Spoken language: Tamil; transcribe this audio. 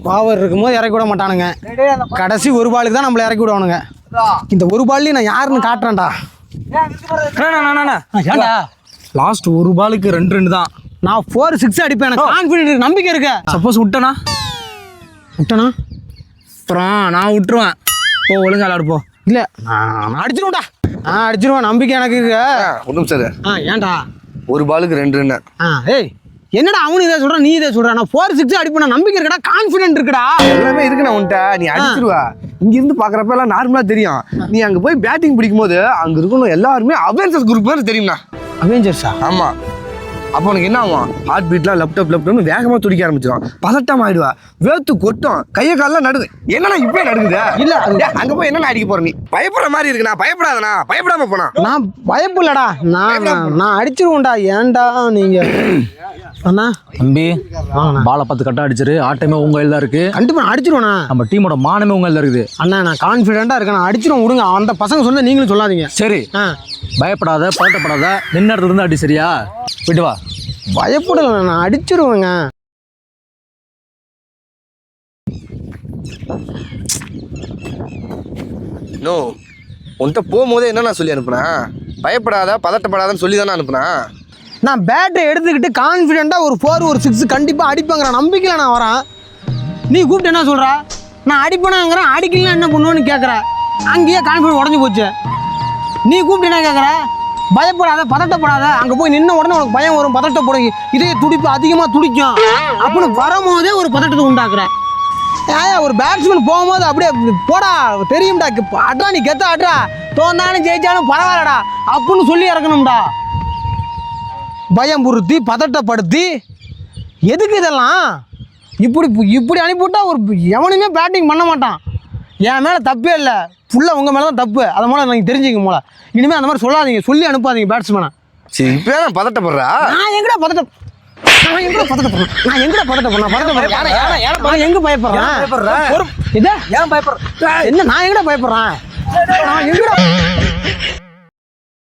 பாவர் இருக்கும்போது இறக்கி விட மாட்டானுங்க. கடைசி ஒரு பாலுக்கு தான் நம்மளை இறக்கி விடுவானுங்க. இந்த ஒரு பால்லையும் நான் யாருன்னு காட்டுறேன்டா. ஏன்டா லாஸ்ட் ஒரு பாலுக்கு 2 தான். நான் 4-6 அடிப்பேன். எனக்கு கான்ஃபிடென்ட் நம்பிக்கை இருக்கு. சப்போஸ் விட்டனா அப்புறம் நான் விட்டுருவேன். போ ஒழுங்கா விளாடு போ. இல்லை நான் அடிச்சிருவேன்டா. அடிச்சிருவேன் நம்பிக்கை எனக்கு இருக்கு. ஒரு நிமிஷம். ஏன்டா ஒரு பாலுக்கு 2 ஏய் என்னடா அவனு இதை சொல்கிறான் நீ இதை சொல்கிறான். நான் 4-6 அடிப்பேன் நம்பிக்கை இருக்குடா, கான்ஃபிடென்ட் இருக்குடா. எல்லாமே இருக்குண்ணா உன்ட்ட. நீ அடிச்சிருவா. இங்கிருந்து பார்க்குறப்ப எல்லாம் நார்மலாக தெரியும். நீ அங்கே போய் பேட்டிங் பிடிக்கும் போது அங்கே இருக்கணும் எல்லாருமே அவெஞ்சர்ஸ் குரூப் மாதிரி தெரியும்ண்ணா. அவெஞ்சர்ஸா? ஆமாம். அப்போ உனக்கு என்ன ஆகும்? ஹார்ட் பீட்லாம் லேப்டாப்னு வேகமாக துடிக்க ஆரம்பிச்சிடும். பதட்டம் ஆயிடுவா. வேர்த்து கொட்டும். கையை காலெல்லாம் நடுது. என்னண்ணா இப்பே நடுக்குது? இல்லை அங்கே போய் என்னண்ணா அடிக்க போற? நீ பயப்படுற மாதிரி இருக்குண்ணா. பயப்படாதண்ணா. பயப்படாம போனா. நான் பயப்படலடா. நான் அடிச்சிருவேன்டா. ஏன்டா நீங்க அண்ணா தம்பி பாலை 10 கட்டா அடிச்சிரு. ஆட்டமே உங்க கையில் தான் இருக்கு. கண்டிப்பா அடிச்சிருவேண்ணா. நம்ம டீமோட மானமே உங்க கையில் இருக்குது. அண்ணா நான் கான்ஃபிடென்ட்டா இருக்கேன். நான் அடிச்சிருவேன் விடுங்க. அந்த பசங்க சொன்ன நீங்களும் சொல்லாதீங்க. சரி பயப்படாத, பதட்டப்படாத. நின்ன இடத்துல இருந்து அடி. சரியா? போயிட்டு வா. பயப்படல, நான் அடிச்சிருவேங்க. நோ உன்கிட்ட போகும்போதே என்ன நான் சொல்லி அனுப்புனேன்? பயப்படாத பதட்டப்படாதன்னு சொல்லி தானே அனுப்புனேன். நான் பேட்டை எடுத்துக்கிட்டு கான்ஃபிடென்ட்டாக ஒரு 4 ஒரு 6 கண்டிப்பாக அடிப்பேங்கிற நம்பிக்கையில் நான் வரேன். நீ கூப்பிட்டு என்ன சொல்கிற? நான் அடிப்பேனாங்கிறேன். அடிக்கலாம் என்ன பண்ணுவேன்னு கேட்குற. அங்கேயே கான்ஃபிடென்ட் உடஞ்சி போச்சு. நீ கூப்பிட்டு என்ன கேட்குற? பயப்படாத பதட்டப்படாத. அங்கே போய் நின்ன உடனே உனக்கு பயம் வரும், பதட்டப்படும், இதே துடிப்பு அதிகமாக துடிக்கும் அப்படின்னு வரும்போதே ஒரு பதட்டத்தை உண்டாக்குற. ஒரு பேட்ஸ்மேன் போகும்போது அப்படியே போடா தெரியும்டா அட்ரா நீ கெத்த அட்ரா தோந்தாலும் ஜெயிச்சாலும் பரவாயில்லடா அப்படின்னு சொல்லி இறக்கணும்டா. பயம் புறுத்தி பதட்டப்படுத்தி எதுக்கு இதெல்லாம்? இப்படி அனுப்பிவிட்டா ஒரு எவனுமே பேட்டிங் பண்ண மாட்டான். என் மேலே தப்பே இல்லை, ஃபுல்லாக உங்கள் மேலே தான் தப்பு. அதை மூலம் நீங்கள் தெரிஞ்சுக்க போல. இனிமேல் அந்த மாதிரி சொல்லாதீங்க, சொல்லி அனுப்பாதீங்க பேட்ஸ்மேனை. சரி இப்போ நான் பதட்டப்படுறா? நான் எங்கடா பதட்டப்படுறேன்? நான் எங்கே பயப்படுறேன்? என்ன நான் எங்கடா பயப்படுறேன்? நான் எங்கடா